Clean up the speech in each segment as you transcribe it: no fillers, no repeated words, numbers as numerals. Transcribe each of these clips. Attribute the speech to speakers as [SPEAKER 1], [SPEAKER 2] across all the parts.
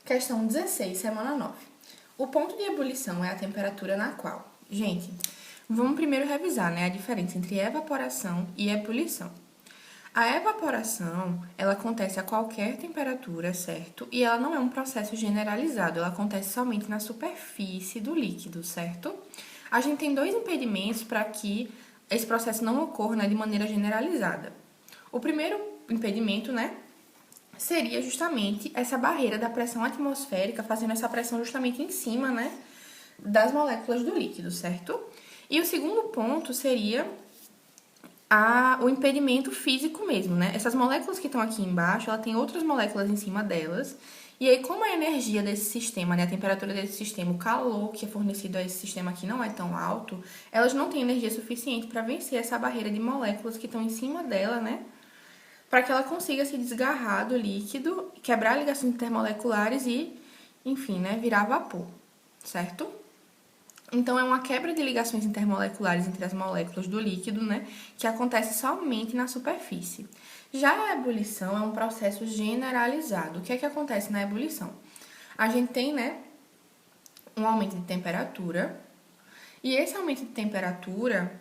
[SPEAKER 1] Questão 16, semana 9. O ponto de ebulição é a temperatura na qual... Gente, vamos primeiro revisar, né, a diferença entre evaporação e ebulição. A evaporação, ela acontece a qualquer temperatura, certo? E ela não é um processo generalizado, ela acontece somente na superfície do líquido, certo? A gente tem dois impedimentos para que esse processo não ocorra, né, de maneira generalizada. O primeiro impedimento, né, seria justamente essa barreira da pressão atmosférica, fazendo essa pressão justamente em cima, né, das moléculas do líquido, certo? E o segundo ponto seria o impedimento físico mesmo, né? Essas moléculas que estão aqui embaixo, ela tem outras moléculas em cima delas, e aí como a energia desse sistema, né, a temperatura desse sistema, o calor que é fornecido a esse sistema aqui não é tão alto, elas não têm energia suficiente para vencer essa barreira de moléculas que estão em cima dela, né? Para que ela consiga se desgarrar do líquido, quebrar ligações intermoleculares e, enfim, né, virar vapor, certo? Então, é uma quebra de ligações intermoleculares entre as moléculas do líquido, né, que acontece somente na superfície. Já a ebulição é um processo generalizado. O que é que acontece na ebulição? A gente tem, né, um aumento de temperatura, e esse aumento de temperatura,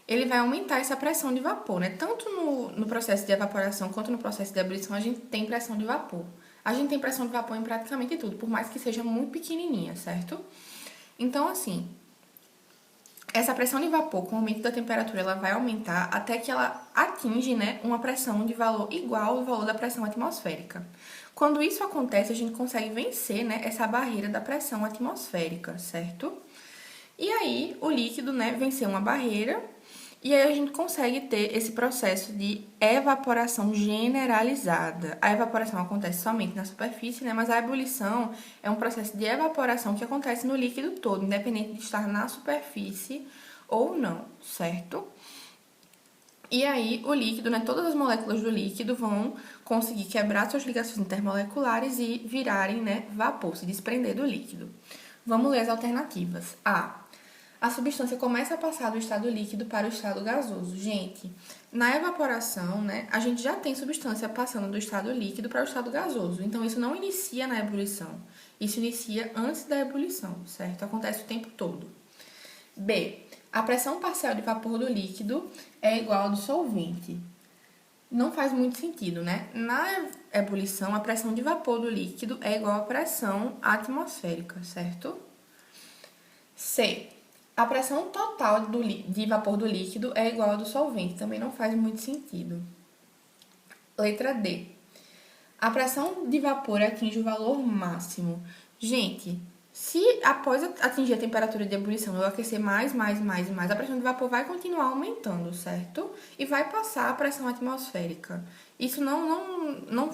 [SPEAKER 1] ele vai aumentar essa pressão de vapor, né? Tanto no processo de evaporação quanto no processo de ebulição, a gente tem pressão de vapor. A gente tem pressão de vapor em praticamente tudo, por mais que seja muito pequenininha, certo? Então, assim, essa pressão de vapor, com o aumento da temperatura, ela vai aumentar até que ela atinge, né, uma pressão de valor igual ao valor da pressão atmosférica. Quando isso acontece, a gente consegue vencer, né, essa barreira da pressão atmosférica, certo? E aí, o líquido, né, venceu uma barreira, e aí a gente consegue ter esse processo de evaporação generalizada. A evaporação acontece somente na superfície, né? Mas a ebulição é um processo de evaporação que acontece no líquido todo, independente de estar na superfície ou não, certo? E aí, o líquido, né? Todas as moléculas do líquido vão conseguir quebrar suas ligações intermoleculares e virarem, né, vapor, se desprender do líquido. Vamos ler as alternativas. A substância começa a passar do estado líquido para o estado gasoso. Gente, na evaporação, né, a gente já tem substância passando do estado líquido para o estado gasoso. Então, isso não inicia na ebulição. Isso inicia antes da ebulição, certo? Acontece o tempo todo. B. A pressão parcial de vapor do líquido é igual ao do solvente. Não faz muito sentido, né? Na ebulição, a pressão de vapor do líquido é igual à pressão atmosférica, certo? C. A pressão total de vapor do líquido é igual à do solvente. Também não faz muito sentido. Letra D. A pressão de vapor atinge o valor máximo. Gente, se após atingir a temperatura de ebulição eu aquecer mais, a pressão de vapor vai continuar aumentando, certo? E vai passar a pressão atmosférica. Isso não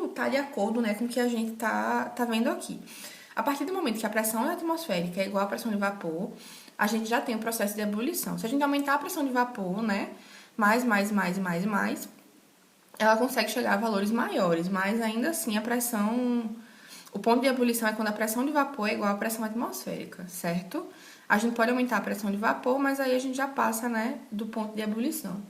[SPEAKER 1] está de acordo, né, com o que a gente tá vendo aqui. A partir do momento que a pressão atmosférica é igual à pressão de vapor, a gente já tem o processo de ebulição. Se a gente aumentar a pressão de vapor, né, mais, ela consegue chegar a valores maiores, mas ainda assim a pressão... O ponto de ebulição é quando a pressão de vapor é igual à pressão atmosférica, certo? A gente pode aumentar a pressão de vapor, mas aí a gente já passa, né, do ponto de ebulição.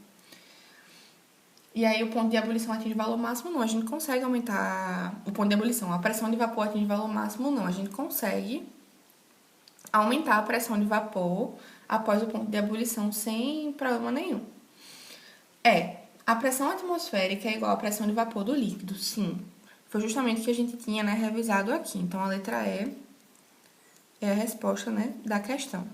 [SPEAKER 1] E aí, o ponto de ebulição atinge valor máximo? Não. A gente consegue aumentar o ponto de ebulição. A pressão de vapor atinge valor máximo? Não. A gente consegue aumentar a pressão de vapor após o ponto de ebulição sem problema nenhum. A pressão atmosférica é igual à pressão de vapor do líquido? Sim. Foi justamente o que a gente tinha, né, revisado aqui. Então, a letra E é a resposta, né, da questão.